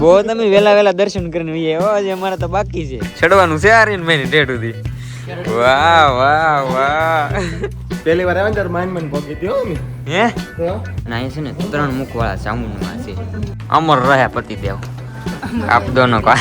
બહુ તમે વેલા દર્શન કરીને હજી અમારે તો બાકી છે ચડવાનું છે આર્યન ભાઈ ની ટેટ સુધી. વાહ વાહ વાહ. પહેલી વાર આવે ને ત્યારે માઇન મન પોકી દયો મે હે ના છે ને 3 મુખવાળા ચામુંડમાં છે. અમર રહે પતિદેવ આપ દોનો કા.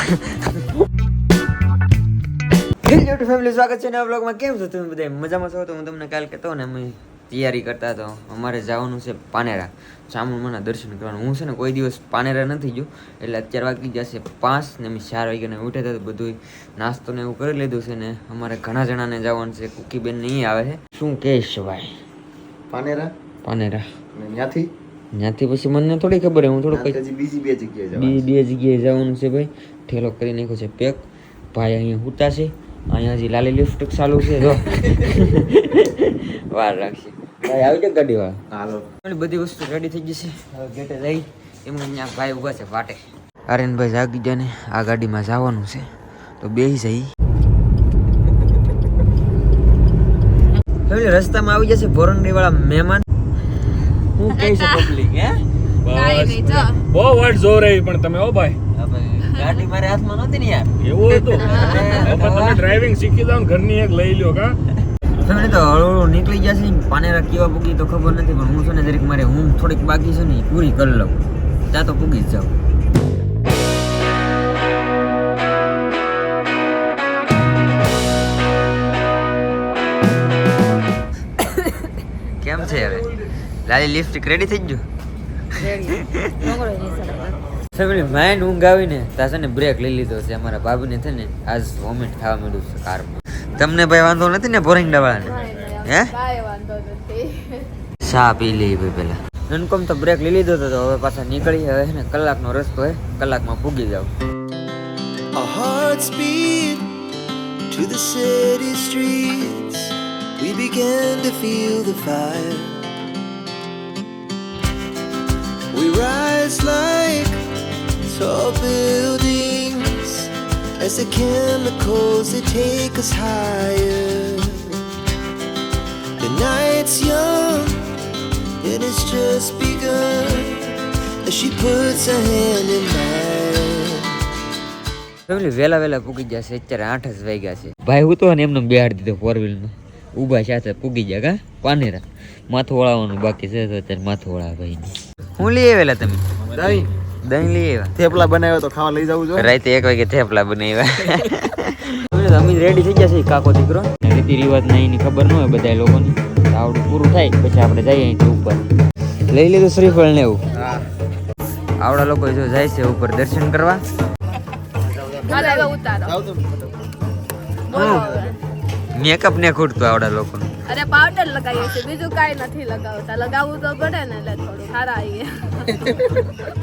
હેલો ફેમિલી, સ્વાગત છે નવા બ્લોગમાં. કેમ છો તમે બધા? મજામાં છો? તો હું તમને કાલ કહેતો ને અમે તૈયારી કરતા તો અમારે જવાનું છે પાનેરા ચામુંડમાના દર્શન કરવાનું. હું છે ને કોઈ દિવસ પાનેરા નથી ગયો એટલે અત્યારે વાગી જશે 5 ને અમે 4 વાગ્યાને ઉઠ્યા હતા. તો બધું નાસ્તો ને એવું કરી લીધું છે ને અમારે ઘણા જણાને જવાનું છે. કુકીબેન નહીં આવે છે. શું કહેશ ભાઈ? પાનેરા ત્યાંથી પછી મને થોડી ખબર હે. હું થોડું બીજી બે જગ્યાએ બે જગ્યાએ જવાનું છે ભાઈ. ઠેલો કરી નાખ્યો છે પેક. ભાઈ અહીંયા હુતા છે. અહીંયા હજી લાલી લિફ્ટ ચાલુ છે. જો વાર રાખશે. ભાઈ આવી જાવ ગાડી વાળા. હાલો બધી વસ્તુ રેડી થઈ ગઈ છે. હવે ગેટે જઈ એમાં અહીંયા ભાઈ ઊભા છે વાટે. આર્યનભાઈ જાગી ગયા ને આ ગાડીમાં જવાનું છે તો બેસી જઈ. રસ્તામાં આવી જશે ભોરંગડી વાળા મહેમાન. હું કહી છે પબ્લિક હે બહુ વાટ જો રહી પણ તમે ઓ ભાઈ ગાડી મારે હાથમાં નહોતી ને યાર. એવું હતું તમે ડ્રાઇવિંગ શીખી જાવ ને ઘરની એક લઈ લ્યો કા. તમે તો હળવું નીકળી ગયા છે. પાનેરા કેવા પૂગી તો ખબર નથી પણ હું છે ને દરેક મારે હું થોડીક બાકી છે ને પૂરી કરી લઉં ત્યાં તો પૂગી જ જાઉં. કેમ છે હવે લાલી લિપસ્ટિક રેડી થઈ ગયું? ફેમિલી માઇન્ડ ઊંઘ આવીને ત્યાં છે ને બ્રેક લઈ લીધો છે. અમારા ભાભીને છે ને આજ વોમિટ થવા માંડ્યું છે કારમાં. તમને ભાઈ વાંધો નથી ને ભોરંગડા વાળાને? હે ચા પી લઈ ભાઈ પેલા. એનકોમ તો બ્રેક લઈ લીધો હતો. હવે પાછા નીકળી. હવે છે ને કલાકનો રસ્તો હે, કલાકમાં પૂગી જાવ. Our hearts beat to the city streets. We began to feel the fire. We rise like tall buildings as the chemicals they take us higher. The night's young and it's just begun as she puts her hand in mine. Family વેલા પૂગી જશે. અત્યારે 8 જ વાગ્યા છે. ભાઈ હું તો ને એમને બેહાડી દીધો ફોર વ્હીલમાં. ઊભા સાથે પૂગી ગયા કા પાનેરા. માથું વળાવવાનું બાકી છે તો અત્યારે માથું વળાવે ભાઈ. હું લઈ આવેલા તમે? દહીં લઈ આવ્યા. થેપલા બનાવ્યો તો ખાવા લઈ જવું જોઈએ. રાતે 1 વાગે થેપલા બનાવ્યા. અમે રેડી થઈ ગયા છે કાકો દીકરો. રીતિ રિવાજ નહીં એની ખબર ન હોય બધા લોકોની. આવડું પૂરું થાય પછી આપણે જઈએ અહીંથી ઉપર. લઈ લીધું શ્રીફળ ને એવું. આવડા લોકો જો જાય છે ઉપર દર્શન કરવા. મેકઅપ ને ખૂટતું આવડા લોકો. અરે પાવડર લગાવીએ છે, બીજું કાઈ નથી લગાવતા. લગાવવું તો પડે ને એટલે થોડું સારા આવીએ.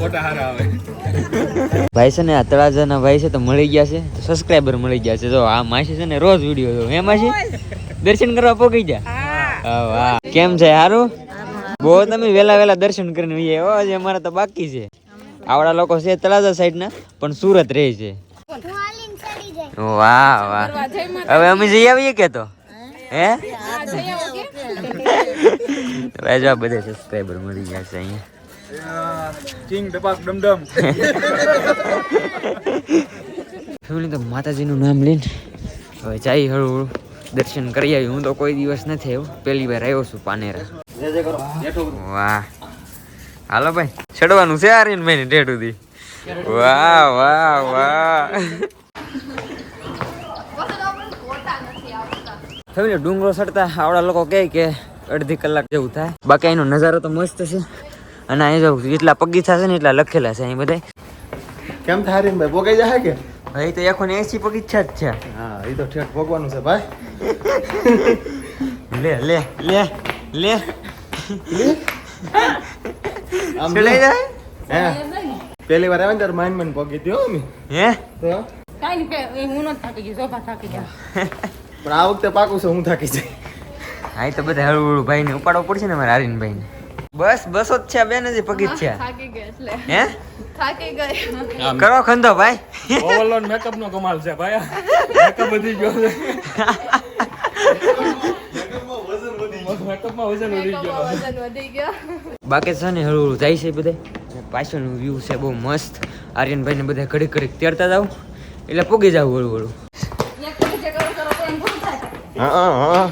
ફોટા હારા આવે. ભાઈ છે ને આ તળાજાના ભાઈ છે તો મળી ગયા છે. સબસ્ક્રાઇબર મળી ગયા છે. જો આ માસી છે ને રોજ વિડીયો જો. હે માસી દર્શન કરવા પોગી જા. વાહ કેમ છે? સારું. બહુ તમે વેલા દર્શન કરીને હજી અમારે તો બાકી છે. આવડા લોકો છે તળાજા સાઈડ ના પણ સુરત રહે છે. વાહ વાહ. હવે અમે જઈ આવીએ કે તો હે ભાઈ? જો બધા સબસ્ક્રાઇબર મળી ગયા છે અહીંયા. કિંગ ડબાક ડમડમ. ફેમિલી તો માતાજીનું નામ લઈને હવે જાય હળવું દર્શન કરી આવી. હું તો કોઈ દિવસ નથી આવ્યો, પહેલી વાર આવ્યો છું પાનેરા. વાહ હાલો ભાઈ ચડવાનું છે આર્યન ભાઈ ની ટેટ સુધી. વાહ વાહ વાહ. ફેમિલી ડુંગરો ચડતા આવડા લોકો કહે કે 1.5 કલાક જેવું થાય. બાકી એનો નજારો તો મસ્ત છે. અને અહીં જો જેટલા પગીચા છે ને એટલા લખેલા છે અહીં બધા. કેમ થાય ભાઈ પોગાઈ જાય કે? ભાઈ તો 180 પગીચા જ છે. હા એ તો ઠેઠ પોગવાનું છે ભાઈ. લે લે લે લે આમ ચડાઈ જાય. હે પહેલી વાર આવે ને ત્યારે માઇન મન પોકી દયો મે હે તો કાઈ નહીં, હું નથી થાકી ગઈ, સોફા થાકી ગયા. પણ આ વખતે પાકું છે હું થાકી જાય. હા તો બધા હળવું ભાઈ ને ઉપાડવો પડશે ને મારે આર્યન ભાઈ ને. બસ બસો જ છે બેન જ પગી જ છે. થાકી ગઈ એટલે હે થાકી ગઈ. કરો ખંધો ભાઈ. ઓવરલોડ મેકઅપ નો કમાલ છે ભાઈ. મેકઅપ વધી ગયો છે. મેકઅપમાં વજન વધી ગયો. વજન વધી ગયો. બાકી છે ને હળવું જાય છે બધા. પાછળનું વ્યૂ છે બહુ મસ્ત. આર્યનભાઈને બધા ઘડીક ઘડીક તેડતા જાવ એટલે પૂગી જાવ વળું વળું. હા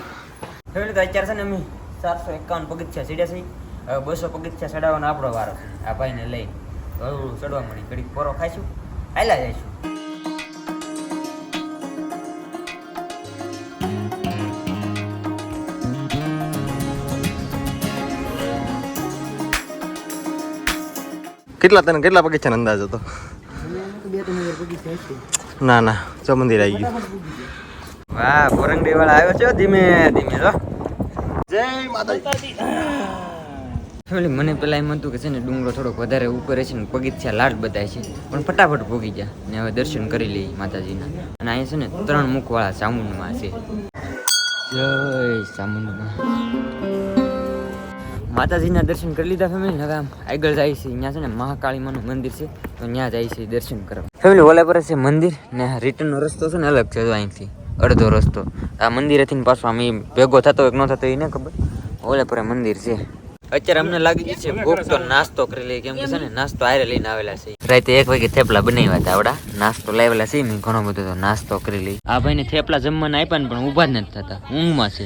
ફેમિલી તો અત્યારે છે ને અમે 451 પગથિયા ચડ્યા છીએ. હવે 200 પગથિયા ચડાવવાનો આપણો વારો છે. આ ભાઈને લઈ હળવું ચડવા મળી ઘડીક પોરો ખાઈશું હાલ્યા જઈશું. કેટલા પગથિયાનો અંદાજ હતો? ના જો મંદિર આવી ગયું. વાહ પોરંગડી વાળા આવ્યો છે ધીમે ધીમે જો. જય માતાજી. ફેમિલી મને પેલા એમ હતું કે છે ને ડુંગરો થોડોક વધારે ઉપર છે ને પગથિયા લાડ બતાય છે પણ ફટાફટ ભોગી ગયા ને હવે દર્શન કરી લઈએ માતાજીના. અને અહીંયા છે ને 3 મુખવાળા ચામુંડમાં છે. જય ચામુંડમાં. માતાજીના દર્શન કરી લીધા ફેમિલી. હવે આમ આગળ જાય છે અહીંયા છે ને મહાકાળી માનું મંદિર છે તો ત્યાં જાય છે દર્શન કરવા. ફેમિલી ઓલા પર છે મંદિર ને રિટર્નનો રસ્તો છે ને અલગ છે જો અહીંથી અડધો રસ્તો. આ મંદિરેથી પાછો આમ ભેગો થતો હોય કે ન થતો એ ન ખબર. ઓલા પર મંદિર છે. અત્યારે અમને લાગી ગઈ છે ભૂખ તો નાસ્તો કરી લઈએ કેમ કે છે ને નાસ્તો હારે લઈને આવેલા છે. રાતે 1 વાગે થેપલા બનાવ્યા હતા આવડા નાસ્તો લાવેલા છે મેં ઘણો બધો તો નાસ્તો કરી લઈ. આ ભાઈને થેપલા જમવાના આપ્યા ને પણ ઊભા જ નથી થતા ઊંઘમાં છે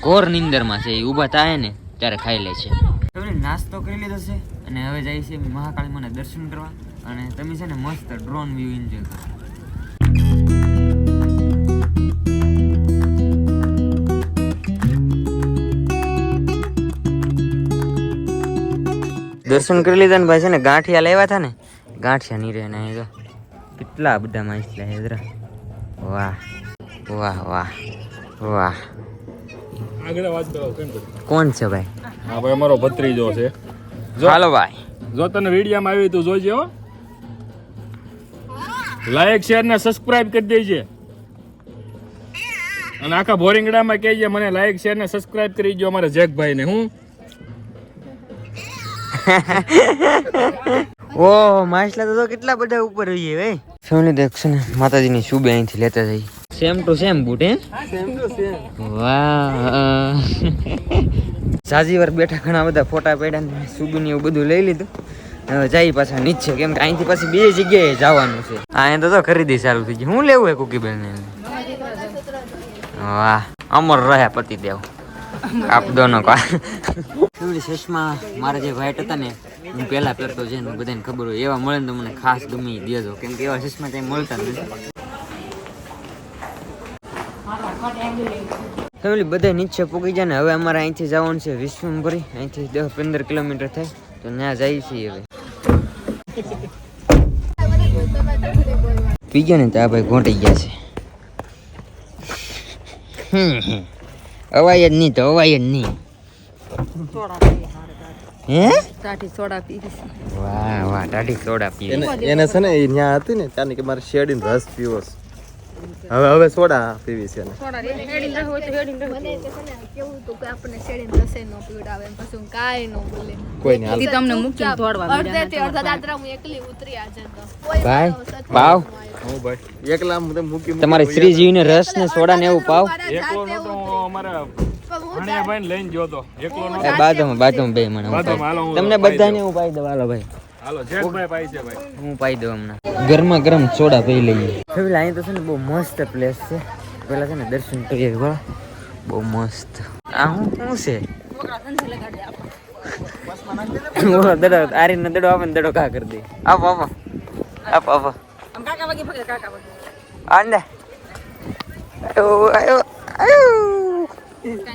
ઘોર નીંદરમાં છે. એ ઊભા થાય ને ત્યારે ખાઈ લે છે. નાસ્તો કરી લીધો છે અને હવે જાય છે મહાકાળી માના દર્શન કરવા. અને તમે છે ને મસ્ત ડ્રોન વ્યૂ એન્જોય કરો. દર્શન કરી લીધા ને ભાઈ છે ને ગાંઠિયા લેવા હતા ને ગાંઠિયા નહીં રહે ને જો કેટલા બધા માછલા હેદરા. વાહ વાહ વાહ વાહ. આગળ વાત કરો કેમ કરો? કોણ છે ભાઈ? હા ભાઈ અમારો ભત્રીજો છે. હાલો ભાઈ. જો તને વિડીયોમાં આવી તું જોઈજે હો. લાઈક શેર ને સબસ્ક્રાઇબ કરી દેજે. અને આખા બોરિંગડામાં કહેજે મને લાઈક શેર ને સબસ્ક્રાઇબ કરી દો અમારા જેકભાઈ ને. હું ઓહ માછલા તો કેટલા બધા ઉપર રહીએ ભાઈ. ફેમિલી દેખશે ને માતાજીની શુભે અહીંથી લેતા જઈએ. સેમ ટુ સેમ બૂટ હે. વાહ સાજી વાર બેઠા ઘણા બધા ફોટા પડ્યા ને શુભની એવું બધું લઈ લીધું. હવે જાય પાછા નીચે કેમ કે અહીંથી પાછી બીજી જગ્યાએ જવાનું છે. અહીંયા તો ખરીદી ચાલુ થઈ ગઈ. હું લેવું હે કુકીબેન ને? વાહ અમર રહ્યા પતિદેવ. આપ દોનો કા ચશ્મા મારા જે વાઈટ હતા ને હું પહેલા પહેરતો છે ને બધાને ખબર હોય એવા મળે ને તો મને ખાસ ગમી દેજો કેમ કે એવા ચશ્મા ત્યાં મળતા નથી. ફેમિલી બધા નીચે પૂગી જાય ને હવે અમારે અહીંથી જવાનું છે વિશ્વમભરી. અહીંથી 10-15 કિલોમીટર થાય તો ત્યાં જઈએ છીએ. હવે પી ગયા ને તો આ ભાઈ ઘોંટી ગયા છે. અવાય જ નહીં તો અવાય જ નહીં. હે ટાઢી સોડા પી. વાહ વાહ ટાઢી સોડા પી. એને છે ને એ ત્યાં હતી ને ત્યાં કે મારે શેરડીનો રસ પીવો છે. હવે સોડા પીવી છે. સોડા હેડી ન હોય તો હેડી ન મને છે ને કેવું તો કે આપણે શેડીને રસે નો પીવડાવે એમ પછી હું કાઈ નો બોલે કોઈ નહીં. ઈ તમને મૂકીને દોડવા મળ્યા અડધે અડધા દાદરા હું એકલી ઉતરી આજે તો ભાઈ પાવ હું ભાઈ એકલા હું મૂકી તમારે શ્રીજીને રસ ને સોડા ને એવું પાવ. એકલો નતો અમારા ભાઈ ને લઈને ગયો તો. એકલો નતો. એ બાજુમાં બે મને હું પાઈ. તમને બધાને હું પાઈ દઉં. હાલો ભાઈ હાલો જેકભાઈ પાઈ છે ભાઈ. હું પાઈ દઉં હમણાં. ગરમા ગરમ સોડા પી લઈએ. પેલા અહીં તો છે ને બહુ મસ્ત પ્લેસ છે. પેલા છે ને દર્શન કરીએ બહુ મસ્ત. આ શું છે? દડો આરીને દડો આપે ને દડો કા કરી દે. આપ આપ આપ આપ આંદે આયો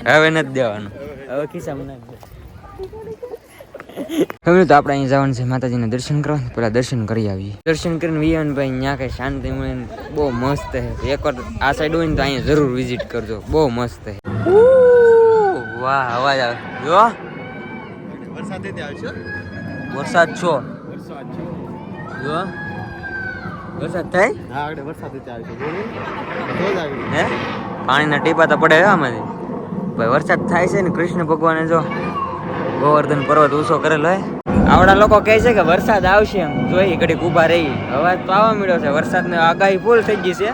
હવે નથી દેવાનું. હવે ખિસ્સામાં નાખ દે. હવે તો આપણે અહીં જવાનું છે માતાજીના દર્શન કરવા. પેલા દર્શન કરી આવીએ. દર્શન કરીને વિયાન ભાઈ ત્યાં કઈ શાંતિ મળે ને બહુ મસ્ત છે. એકવાર આ સાઈડ હોય ને તો અહીંયા જરૂર વિઝિટ કરજો. બહુ મસ્ત છે. વાહ અવાજ આવે જો. વરસાદ આવશે. વરસાદ છો જો વરસાદ થાય. હા આગળ વરસાદ આવશે. હે પાણીના ટીપા તો પડે આમાંથી. ભાઈ વરસાદ થાય છે ને કૃષ્ણ ભગવાને જો ગોવર્ધન પર્વત ઊંચો કરેલો હે. આવડા લોકો કહે છે કે વરસાદ આવશે એમ જોઈ ઘડીક ઊભા રહી. અવાજ તો આવવા મળ્યો છે. વરસાદની આગાહી ફૂલ થઈ ગઈ છે.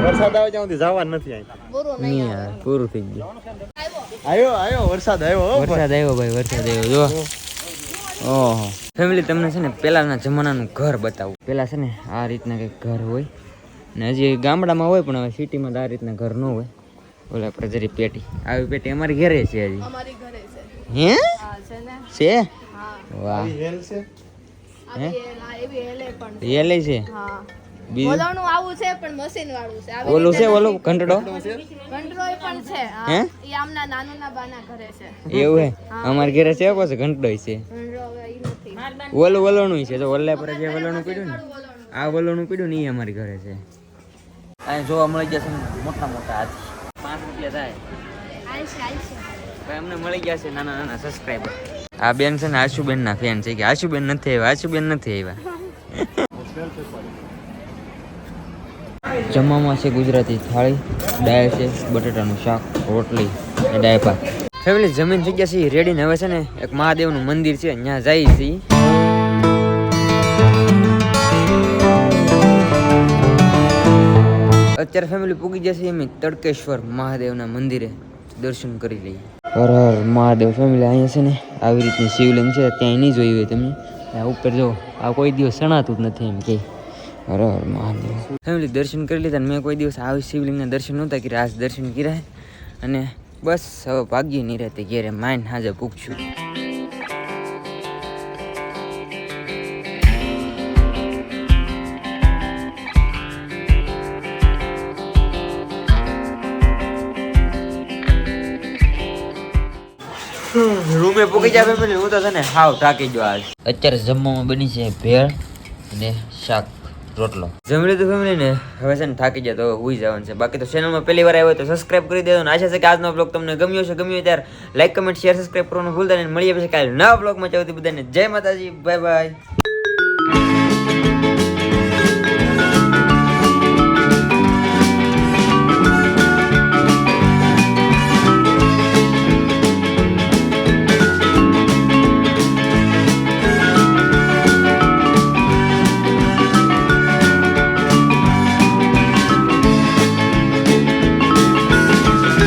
વરસાદ આવે ત્યાં સુધી જવાનું નથી. નહીં પૂરું થઈ ગયું. આયો વરસાદ આવ્યો હો ભાઈ. વરસાદ આવ્યો ભાઈ, વરસાદ આવ્યો જો. ઓહો ફેમિલી, તમને છે ને પેલાના જમાનાનું ઘર બતાવું. પેલા છે ને આ રીતના કંઈક ઘર હોય ને, હજી ગામડામાં હોય પણ હવે સિટીમાં તો આ રીતના ઘર ન હોય. ઓલા આપણે જરી પેટી, આવી પેટી અમારી ઘરે છે હજી. અમારી ઘરે છે. હે હા છે ને. છે? હા. વાહ. હેલ છે. એવી હેલે પણ છે. એ લઈ છે હા. બીજું ઓલાનું આવું છે પણ મશીન વાળું છે. આવી ઓલું રીતે છે, ઓલું ઘંટડો કંટ્રોલ પણ છે. હા. હે? ઈ આમના નાનુના બાના ઘરે છે. એવું હે? અમારી ઘરે છે પાછું ઘંટડો છે. કંટ્રોલ હવે ઈ નથી. વલોણું છે, જો ઓલા પર જે વલોણું પીડ્યું ને, આ વલોણું પીડ્યું ને એ અમારી ઘરે છે. અહીં જોવા મળી ગયા છે મોટા મોટા હાથી, 5 રૂપિયા થાય. ભાઈ અમને મળી ગયા છે નાના નાના સબસ્ક્રાઈબર. આ બેન છે ને આશુબેન ના ફેન છે કે આશુબેન નથી આવ્યા, આશુબેન નથી આવ્યા. જમવામાં છે ગુજરાતી થાળી, દાળ છે, બટાટાનું શાક, રોટલી અને દાળ ભાત. ફેમિલી જમીન થઈ ગયા છે રેડી ને હવે છે ને એક મહાદેવનું મંદિર છે ત્યાં જઈએ છીએ. અત્યારે ફેમિલી પૂગી જશે એમ તડકેશ્વર મહાદેવના મંદિરે દર્શન કરી લઈએ. હર હર મહાદેવ. ફેમિલી અહીંયા છે ને આવી રીતની શિવલિંગ છે, ત્યાં નહીં જોઈ હોય તમે. આ ઉપર જો આ કોઈ દિવસ સણાતું જ નથી એમ કે. હર હર મહાદેવ. ફેમિલી દર્શન કરી લીધા. મેં કોઈ દિવસ આવી શિવલિંગના દર્શન નહોતા કર્યા, આજ દર્શન કર્યા અને બસ હવે ભાગ્ય નહીં રહેતી ઘેરે માઇન હાજર પૂછશું. રૂમે પૂકી જાય ફેમિલી. હું તો છે ને હાવ થાકી ગયો આજ. અત્યારે જમવામાં બની છે ભેળ અને શાક રોટલો. જમી લીધું ફેમિલી ને હવે છે ને થાકી જાય તો હુઈ જવાનું છે. બાકી તો ચેનલમાં પહેલી વાર આવ્યો તો સબસ્ક્રાઇબ કરી દેજો. અને આશા છે કે આજનો બ્લોગ તમને ગમ્યો છે. ગમ્યો ત્યારે લાઈક, કમેન્ટ, શેર, સબસ્ક્રાઇબ કરવાનું ભૂલતા નહીં. મળીએ પછી કાલે નવા બ્લોગમાં. ચાલો બધાને જય માતાજી, બાય બાય.